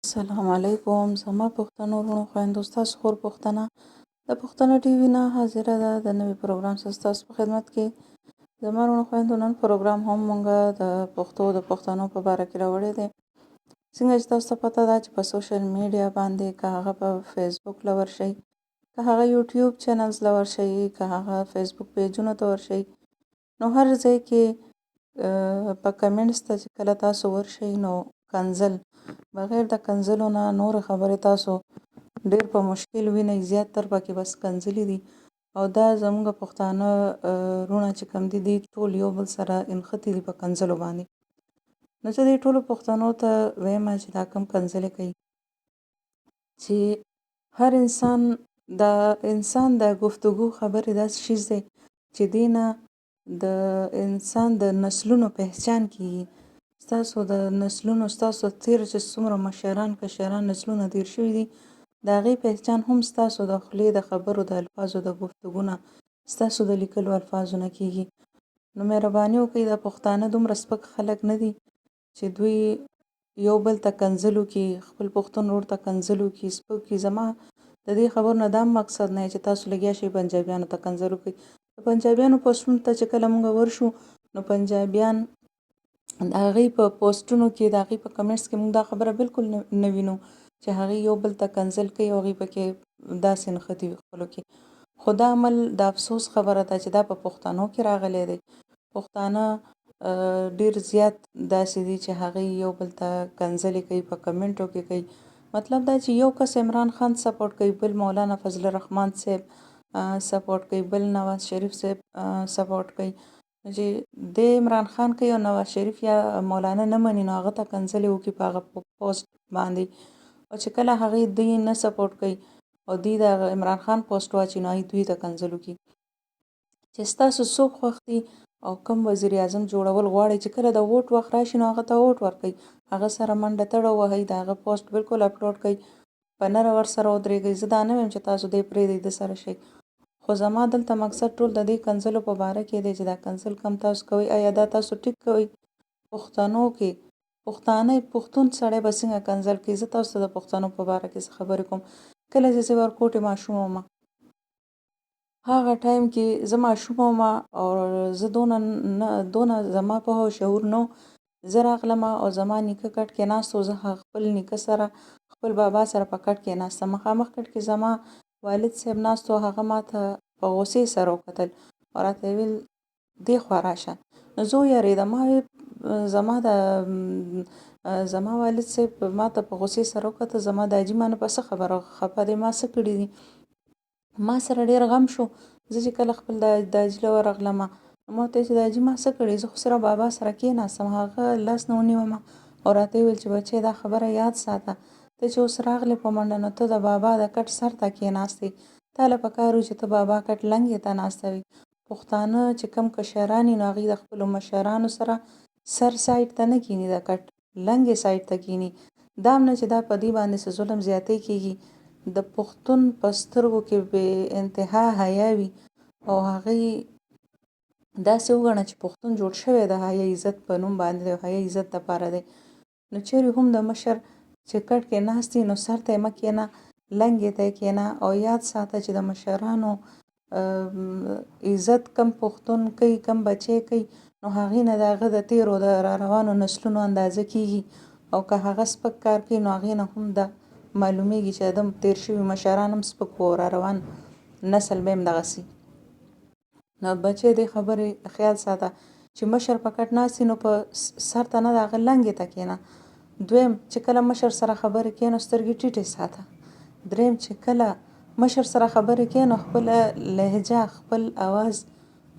سلام علیکم زما پښتنو وروڼو خویندو ستاسو خور پښتنه د پښتنه ټي وي نه حاضره ده د نوي پروګرام سره ستاسو په خدمت کې. زما وروڼو خویندو نن پروګرام هم مونږه د پښتو د پښتنو په باره کې راوړی دی. څنګه چې تاسو ته پته ده چې په سوشل میډیا باندې که هغه په فیسبوک له ورشئ، که هغه یوټیوب چینلز له ورشئ، که هغه فیسبوک پیجونو ته ورشئ، نو هر ځای کې په کمنټس ته چې کله تاسو ورشئ نو کنځل بغیر د کنځلو نه نورې خبرې تاسو ډېر په مشکل وینئ، زیاتر پکې بس کنځلې دي. او دا زموږ پښتانه وروڼه چې کوم دي ټول یو بل سره انښتي دي په کنځلو باندې. نو زه دې ټولو پښتنو ته ویمه چې دا کوم کنځلې کوي چې هر انسان د گفتگو خبرې داسې شیز دی چې دې نه د انسان د نسلونو پہچان کیږي. ستاسو د نسلونو ستاسو تیر چې څومره مشران کشران نسلونه تیر شوي دي د هغې پہچان هم ستاسو د خولې د خبرو د الفاظو د گفتگو نه ستاسو د لیکلو الفاظو نه کیږي. نو مهرباني وکړئ دا پښتانه دومره سپک خلک نه دي چې دوی یو بل ته کنځلو کې خپل پښتون ورور ته کنځلو کې سپک کې. زما د دې خبرو نه دا مقصد نه چې تاسو لګیا شئ پنجابیانو ته کنځلو کوي. د پنجابیانو پوسټونو ته چې کله موږ ورشو نو پنجابیان د هغې په پوسټونو کې د هغې په کمنټس کې موږ دا خبره بالکل نه وینو چې هغې یو بل ته کنځل کوي او هغې پکې داسې نښتي وي خپلو کې. خو دا عمل د افسوس خبره ده چې دا په پښتنو کې راغلی دی. پښتانه ډېر زیات داسې دي چې هغې یو بل ته کنځلې کوي په کمنټو کې کوي. مطلب دا چې یو کس عمران خان سپورټ کوي، بل مولانا فضل الرحمن صاحب سپورټ کوي، بل نواز شریف صاحب سپورټ کوي. چې د عمران خان کوي او نواز شریف یا مولانا نه مني نو هغه ته کنځلې وکړي په هغه پوسټ باندې، او چې کله هغې دوی نه سپورټ کوي او دوی د عمران خان پوسټ واچي نو هغې دوی ته کنځل وکړي. چې ستاسو څوک خوښ دي او کوم وزیر اعظم جوړول غواړئ چې کله د ووټ وخت راشي نو هغه ته ووټ ورکړئ، هغه سره منډه تړه ووهئ، د هغه پوسټ بالکل اپلوډ کړئ، په نره ورسره ودرېږئ. زه دا نه وایم چې تاسو دې پرېږدئ د سره شئ، خو زما دلته مقصد ټول د دې کنځلو په باره کې دی چې دا کنځل کم تاسو کوئ. آیا دا تاسو ټیک کوئ؟ پښتنو کې پښتون سړی به څنګه کنځل کوي؟ زه تاسو ته د پښتنو په باره کې څه خبرې کوم. کله چې زه ورکوټې ماشومه ومه هغه ټایم کې زه ماشومه ومه او زه دونه زما پوهه او شعور نه و. زه راغلمه او زما نیکه کټ کې ناست و، زه خپل نیکه سره خپل بابا سره په کټ کې ناستم. مخامخ کټ کې زما والد صاحب ناست و، هغه ماته په غوسې سره وکتل او راته یې ویل دې خوا راشه. نو زه ویرېدم، ما زما والد صاحب ماته په غوسې سره وکتل، زما داجي ما نه په څه خبره خفه دی، ما څه کړي دي. ما سره ډېر غم شو. زه چې کله خپل داجي له ورغلمه ما ورته چې داجي ما څه کړي، زه خو صرف بابا سره کېناستم. هغه لاس نه ونیومه او راته یې ویل چې بچی دا خبره یاد ساته، ته چې اوس راغلې په منډه نو ته د بابا د کټ سر ته کېناستې، تا له پکار و چې ته بابا کټ لنګې ته ناستوې. پښتانه چې کم کشران نو هغوی د خپلو مشرانو سره سر سایډ ته نه کیني، د کټ لنګې سایډ ته کیني. دا هم نه چې دا په دې باندې څه ظلم زیاتی کېږي. د پښتون په سترګو کې بې انتها حیا وي او هغوی داسې وګڼه چې پښتون جوړ شوی د حیا عزت په نوم باندې دی، حیا عزت دپاره دی. نو چیرې هم د مشر چې کټ کې ناست نو سر ته یې مه کېنه، لنګې ته یې کېنه. او یاد ساته چې د مشرانو عزت کم پښتون کوي، کم بچی کوي، نو هغې نه د هغه د تیرو د را روانو نسلونو اندازه کېږي. او که هغه سپک کار کوي نو هغې نه هم دا معلومیږي چې د تیر شوي مشران هم سپک و، را روان نسل به هم دغسې. نو بچی دې خبرې خیال ساته چې مشر په کټ ناست نو په سر ته نه د هغه لنګې ته کېنه. دویم چې کله مشر سره خبرې کوې نو سترګې ټیټې ساته. دریم چې کله مشر سره خبرې کوې نو خپله لهجه خپل اواز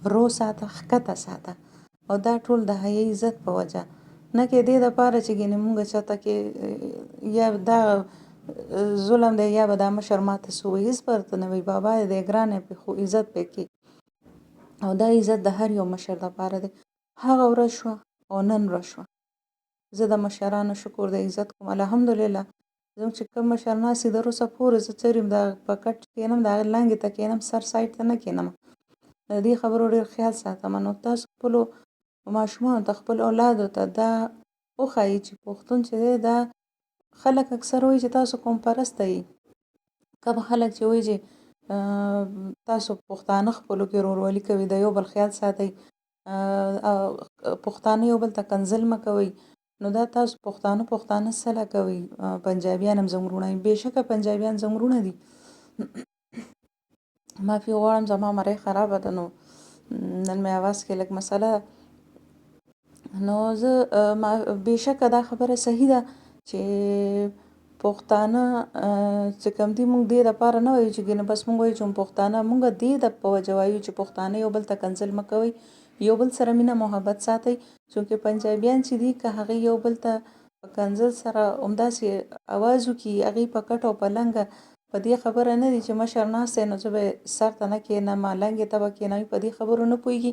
ورو ساته، ښکته ساته. او دا ټول د حیا عزت په وجه، نه کې دې دپاره چې ګینې مونږ چاته کې یا دا ظلم دی یا به دا مشر ماته څه وایي. هېڅ به درته نه وایي، بابا دی ګرانه پې خو عزت پې کې. او دا عزت د هر یو مشر دپاره دی. هغه ورځ شوه او نن ورځ شوه، زه د مشرانو شکر د عزت کوم. الحمدلله زموږ چې کوم مشر ناست دي تر اوسه پورې زه چیرې په کټ کښېنم د هغې لنګې ته کښېنم، سر سایډ ته نه کښېنم. د دې خبرو ډېر خیال ساتم. نو تاسو خپلو ماشومانو ته خپلو اولادو ته دا وښایي چې پښتون چې دی دا خلک اکثر وایي چې تاسو قوم پرسته یئ. کوم خلک چې وایي چې تاسو پښتانه خپلو کې ورورولي کوي، د یو بل خیال ساتئ، پښتانه یو بل ته کنځل مه کوئ، نو دا تاسو پښتانه سله کوئ. پنجابیان هم زموږ وروڼه دي، بېشکه پنجابیان زموږ وروڼه دي. معافي غواړم زما مرۍ خرابه ده، نو نن مې اواز کې لږ مسله ده. نو زه بېشکه دا خبره صحیح ده چې پښتانه چې کوم دي موږ دې دپاره نه وایو چې ګینه بس موږ وایو چې پښتانه، موږ دې د په وجه وایو چې پښتانه یو بل ته کنځل مه کوئ، یو بل سره مینه محبت ساتئ. چونکې پنجابیان چې دي که هغوی یو بل ته په کنځل سره همداسې اواز وکړي، هغوی په کټ او په لنګه په دې خبره نه دي چې مشر ناست دی نو زه به سر ته نه کښېنم، لنګې ته به کښېنوي، په دې خبرو نه پوهېږي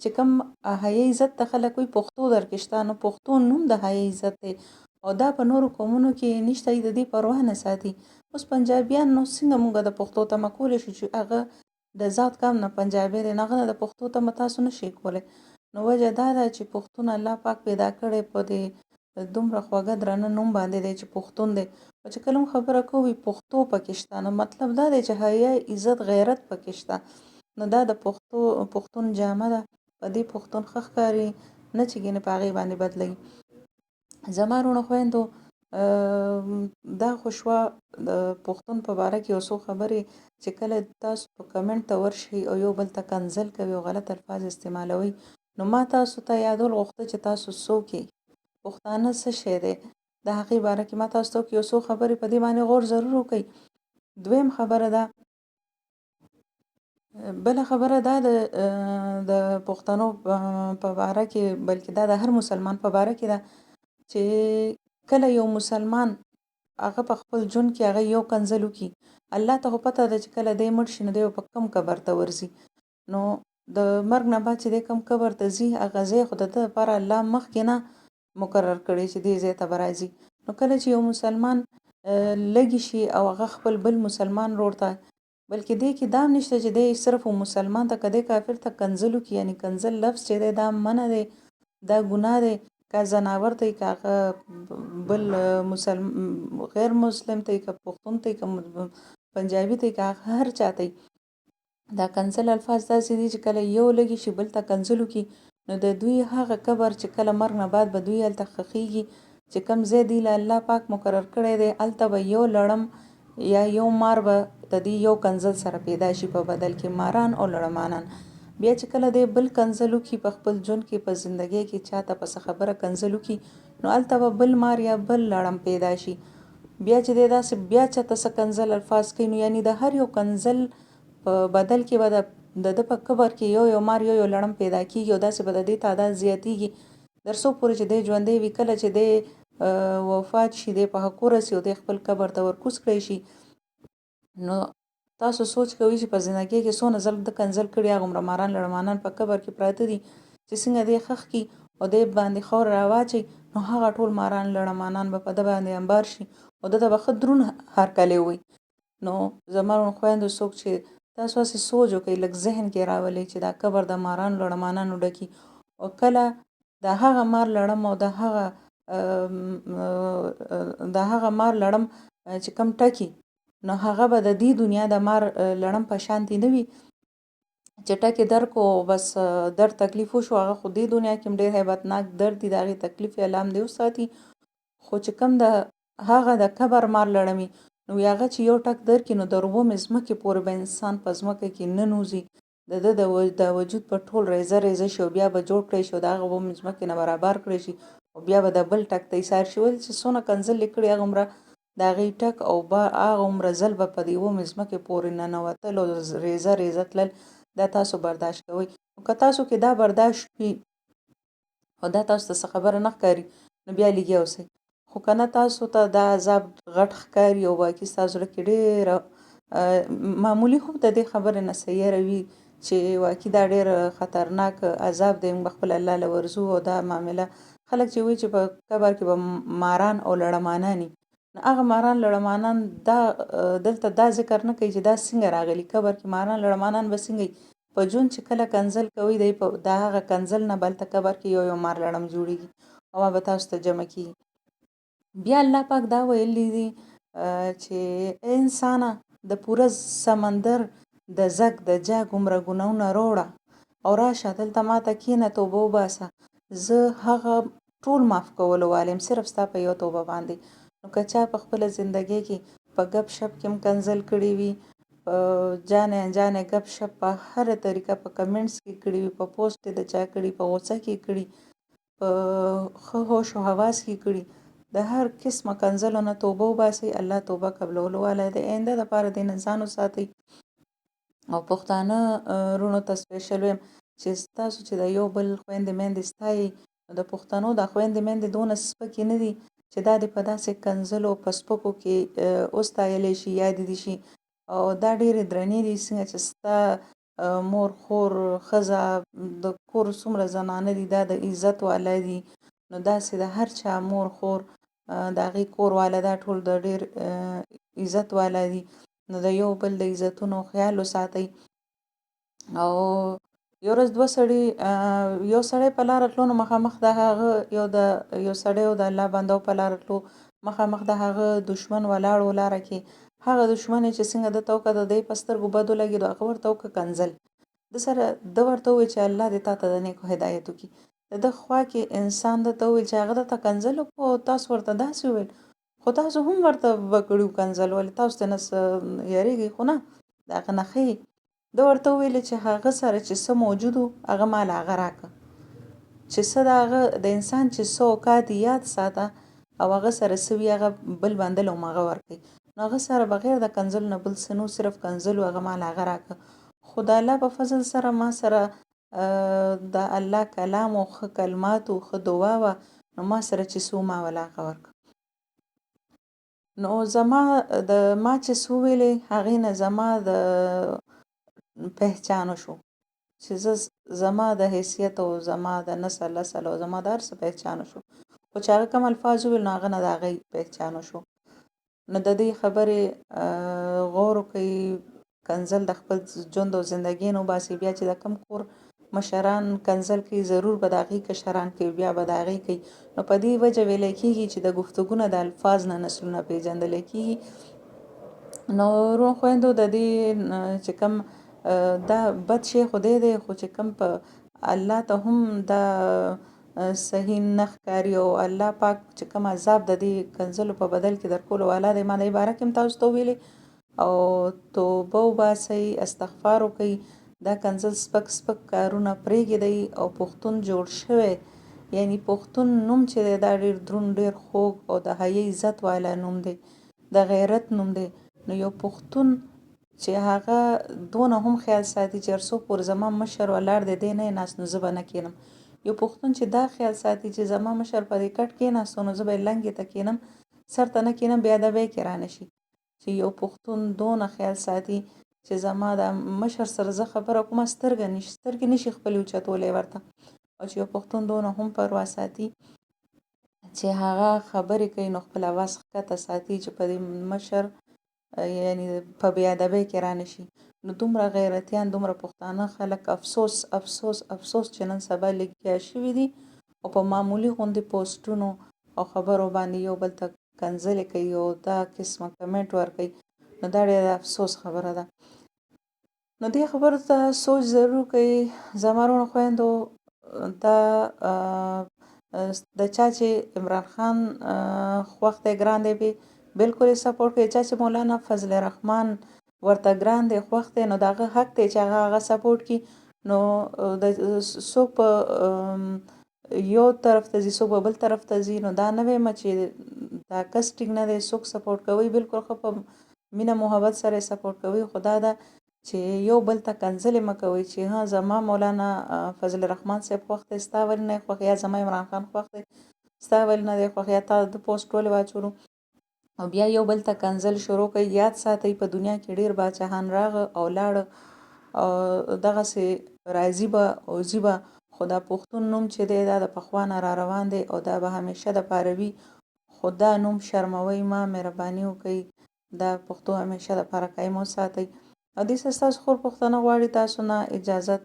چې کوم حیا عزت ته خلک وایي پښتو درکې شته، نو پښتو نوم د حیا عزت دی او دا په نورو قومونو کې نشته، د دې پروا نه ساتي. اوس پنجابیان نو څنګه موږ د پښتو تمه کولی شو چې هغه د ذات کام نه پنجابی دی، هغه نه د پښتو تمه تاسو نشئ کولی. نو وجه دا ده چې پښتون الله پاک پیدا کړی په دې دومره خوږه درنه نوم باندې دی چې پښتون دی. او چې کله هم خبره کوو پښتو پکې شته، نو مطلب دا دی چې حیا عزت غیرت پکې شته. نو دا د پښتون جامه ده، په دې پښتون ښه ښکاري، نه چې ګینې په هغې باندې بدلوي. زما وروڼو خویندو، دا خو شوه د پښتون په باره کې یو څو خبرې چې کله تاسو په کمنټ ته ورشئ او یو بل ته کنځل کوي او غلط الفاظ استعمالوئ، نو ما تاسو ته یادول غوښته چې تاسو څوک یئ، پښتانه څه شی دی، د هغې باره کې ما تاسو ته یو څو خبرې په دې باندې غور ضرور وکئ. دویم خبره ده، بله خبره دا د پښتنو په باره کې، بلکې دا د هر مسلمان په باره کې ده چې کله یو مسلمان هغه په خپل ژوند کې هغه یو کنځل وکړي، الله ته خو پته ده چې کله دی مړ شي نو دی په کوم قبر ته ورځي. نو د مرګ نه بعد چې دی کوم قبر ته ځي، هغه ځای خو د ده لپاره الله مخکې نه مقرر کړی چې دې ځای ته به راځي. نو کله چې یو مسلمان لږی شي او هغه خپل بل مسلمان ورور ته، بلکې دې کې دا هم نشته چې دی صرف مسلمان ته که دی کافر ته کنځل وکړي، یعنې کنځل لفظ چې دی دا منع دی، دا ګناه دی. که زناور ته که هغه بل غیر مسلم ته که پښتون ته که پنجابي ته که هر چا ته، دا کنځل الفاظ داسې دي چې کله یو لږی شي بل ته کنځل وکړي، نو د دوی هغه قبر چې کله مرګ نه بعد به دوی هلته ښخیږي، چې کوم ځای دی له الله پاک مقرر کړی دی، هلته به یو لړم یا یو مار به د دې یو کنځل سره پیدا شي په بدل کې، ماران او لړمانان. بیا چې کله دی بل کنځل وکړي په خپل ژوند کې په زندګۍ کې چاته په څه خبره کنځل وکړي، نو هلته به بل مار یا بل لړم پیدا شي. بیا چې دی داسې بیا چاته څه کنځل الفاظ کوي، نو یعنې د هر یو کنځل په بدل کې به د ده په قبر کې یو مار یو لړم پیدا کېږي او داسې به د دې تعداد زیاتېږي تر څو پورې چې دی ژوندی وي. کله چې دی وفات شي، دی په حقو رسي او دی خپل قبر ته ورکوز کړی شي، نو تاسو سوچ کوئ چې په زندګۍ کې څونه ځل ده کنځل کړي، هغومره ماران لړمانان په قبر کې پراته دي چې څنګه دی ښخ کړي او دی باندې خاوره راواچوي، نو هغه ټول ماران لړمانان به په ده باندې انبار شي او ده ته به ښه دروند هرکلی ووایي. نو زما خویندو، څوک چې تاسو هسې سوچ وکئ، لږ ذهن کې راولئ چې دا قبر د مارانو لړمانانو ډکي، او کله د هغه مار لړم او د هغه مار لړم چې کم ټکي، نو هغه به د دې دنیا د مار لړم په شانتي نه وي چې ټکې درکو بس درد تکلیف وشو، هغه خو دې دنیا کې هم ډېر هیبتناک درد دي، د هغې تکلیف یې الله هم دې وساتي. خو چې کوم د هغه د قبر مار لړمي، نو هغه چې یو ټک درکړي، نو د روبومې ځمکې پورې به انسان په ځمکه کې ننوځي، د ده د وجود په ټول ریزه ریزه شي او بیا به جوړ کړی شي او د هغه روبومې ځمکې نه برابر کړی شي او بیا به د بل ټک ته ایسار شي. ولې چې څونه کنځل یې کړي، هغومره د هغې ټک او هغومره ځل به په دې اومې ځمکې پورې ننوتل او ریزه ریزه تلل، دا تاسو برداشت کوئ. نو که تاسو کې دا برداشت وي او دا تاسو ته څه خبره نه ښکاري، نو بیا لږیا اوسئ. خو که نه تاسو ته دا عذاب غټ ښکاري او واقعي ستاسو زړه کې ډېره معمولي هم د دې خبرې نه څه یېره وي چې واقعي دا ډېر خطرناک عذاب دی، موږ به خپل الله له ورځو او دا معامله خلک چې وایي چې په قبر کې به ماران او لړماناني، نو هغه ماران لړمانان دا دلته دا ذکر نه کوي چې دا څنګه راغلي، قبر کې ماران لړمانان به څنګه وي، په ژوند چې کله کنځل کوي دی په د هغه کنځل نه به هلته قبر کې یو مار لړم جوړېږي او هغه به تاسو ته جمع کېږي. بیا الله پاک دا ویلی دي چې انسانه د پوره سمندر د زګ د جاګ عمره ګناونه روړه او راشه دلته ماته کینه توبه وباسه زه هغه ټول معاف کولو والیم صرف ستا په یو توبه باندې. نو که چا په خپله زندګۍ کې په ګپ شپ کې هم کنځل کړي وي، په جانې انجانې ګپ شپ په هره طریقه په کمنټس کې کړي وي، په پوسټ د چا کړي، په غوسه کې کړي، په ښه هوش و حواس کې کړي، د هر قسمه کنځلو نه توبه وباسئ. الله توبه قبلولو والی دی. آینده دپاره دې نه ځان وساتئ. او پښتانه وروڼو ته سپیشل ویم چې ستاسو چې د یو بل خویندې میندې ستایي، نو د پښتنو دا خویندې میندې دونه سپکې نه دي چې دا دې په داسې کنځلو په سپکو کې وستایلی شي یا دې شي. او دا ډېرې درنې دي څنګه چې ستا مور خور ښځه د کور څومره زنانه دي دا د عزت والا دي، نو داسې د هر چا مور خور د هغې کور والا دا ټول د ډېر عزت والا دي. نو د یو بل د عزتونو خیال وساتئ. او یو ورځ دوه سړي یو سړی په لاره تلو، نو مخامخ د هغه یو سړی او د الله بنده په لاره تلو، مخامخ د هغه دشمن ولاړ و لاره کې. هغه دشمن چې څنګه ده ته وکړه د دی په سترګو بد ولګېدو، هغه ورته وکړه کنځل. ده ورته وویل چې الله دې تا ته د نیکو هدایت وکړي. د ده خوا کې انسان ده ته وویل چې هغه درته کنځل وکړو او تاسو ورته داسې وویل، خو تاسو هم ورته وکړي وو کنځل، ولې تاسو ترې نه یېرېږئ؟ خو نه، د هغه نه ښه ده ورته وویلې چې هغه سره چې څه موجود و هغه مال هغه راکړه، چې څه د هغه د انسان چې څه اوقات یاد ساته او هغه سره څه وي هغه بل بنده له همغه ورکړئ. نو هغه سره بغیر د کنځلو نه بل څه نو، صرف کنځل و، هغه مال هغه راکړه. خو د الله په فضل سره ما سره د الله کلام او ښه کلمات او ښه دعا وه، نو ما سره چې څه ما ولا هغه ورکړه. نو ما چې څه وویلې هغې نه زما د پهچان وشو چې زما د حیثیت او زما د نسل او زما د هر څه پهچان وشو. خو چې هغه کوم الفاظ وویل نو هغه نه د هغې پهچان وشو. نو د دې خبرې غور وکړئ، کنځل د خپل ژوند او زندګۍ نه وباسئ. بیا چې د کوم کور مشران کنځل کوي ضرور به د هغې کشران کوي، بیا به د هغې کوي. نو په دې وجه ویلی کېږي چې د گفتگو نه د الفاظ نه نسلونه پیژندلی کېږي. نو ورونو خویندو د دې چې کوم دا بد شی خو دی، خو چې کوم په الله ته هم دا صحیح نه ښکاري او الله پاک چې کوم عذاب د دې کنځلو په بدل کې درکولو والا دی. ما دې باره کې هم تاسو ته ویلې او توبه وباسئ، استغفار وکړئ، دا کنځل سپک کارونه پرېږدئ. او پښتون جوړ شوی، یعنی پښتون نوم چې دی دا ډېر دروند، ډېر خوږ او د حیا عزت والا نوم دی، د غیرت نوم دی. نو یو پښتون چې هغه دونه هم خیال ساتي چې هر څو پورې زما مشر ولاړ دی دی نه یې ناست نو زه به نه کښېنم. یو پښتون چې دا خیال ساتي چې زما مشر په دې کټ کښېناستو نو زه به یې لنګې ته کښېنم، سر ته نه کښېنم، بې ادبۍ کې رانه شي. چې یو پښتون دونه خیال ساتي چې زما د مشر سره زه خبره کومه سترګې نشي خپلې اوچتولی ورته. او چې یو پښتون دونه هم پروا ساتي چې هغه خبرې کوي نو خپل اواز ښکته ساتي چې په دې مشر یعنی په بې ادبۍ کې رانه شي. نو دومره غیرتیان، دومره پښتانه خلک افسوس افسوس افسوس چې نن سبا لګیا شوي دي او په معمولي غوندې پوسټونو او خبرو باندې یو بل ته کنځلې کوي او دا قسمه کمنټ ورکوي. نو دا ډېره افسوس خبره ده. نو دې خبرو ته سوچ ضرور کوي زما وروڼو خویندو. دا د چا چې عمران خان خوښ دی، ګران دی، بلکل یې سپورټ کوي. چا چې مولانا فضل الرحمن ورته ګران دی، خوښ دی، نو د هغه حق دی چې هغه سپورټ کړي. نو د څوک په یو طرف ته ځي، څوک په بل طرف ته ځي. نو دا نه وایم چې دا کس ټیک نه دی، څوک سپورټ کوي بلکل ښه په مینه محبت سره یې سپورټ کوي. خو دا ده چې یو بل ته کنځلې مه کوئ چې ها زما مولانا فضل الرحمن صاحب خوښ دی، ستا ولې نه خوښ، یا زما عمران خان خوښ دی ستا ولې نه دی خوښ، یا تا د پوسټ ولې واچولو او بیا یو بل ته کنځل شروع کوي. یاد ساتئ په دنیا کې ډېر باچاهان راغه او لاړه او دغسې راځي به او ځي به، خو دا پښتون نوم چې دی دا د پخوا نه را روان دی او دا به همیشه دپاره وي. خو دا نوم شرموئ مه، مهرباني وکړئ، دا پښتو همیشه دپاره قایم وساتئ. او دې څه ستاسو خور پښتنه غواړي تاسو نه اجازت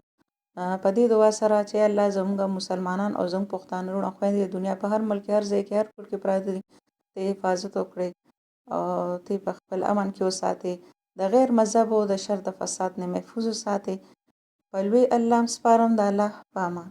په دې دعا سره چې الله زموږ مسلمانان او زموږ پښتانه وروڼه خویندې د دنیا په هر ملک کې، هر ځای کې، هر کور کې پراته دي، ته حفاظت وکړې او ته په خپل امن کې وساتې د غیر مذهب او د شر د فساد نه محفوظ وساتې په لوی الله م سپارم د الله په امان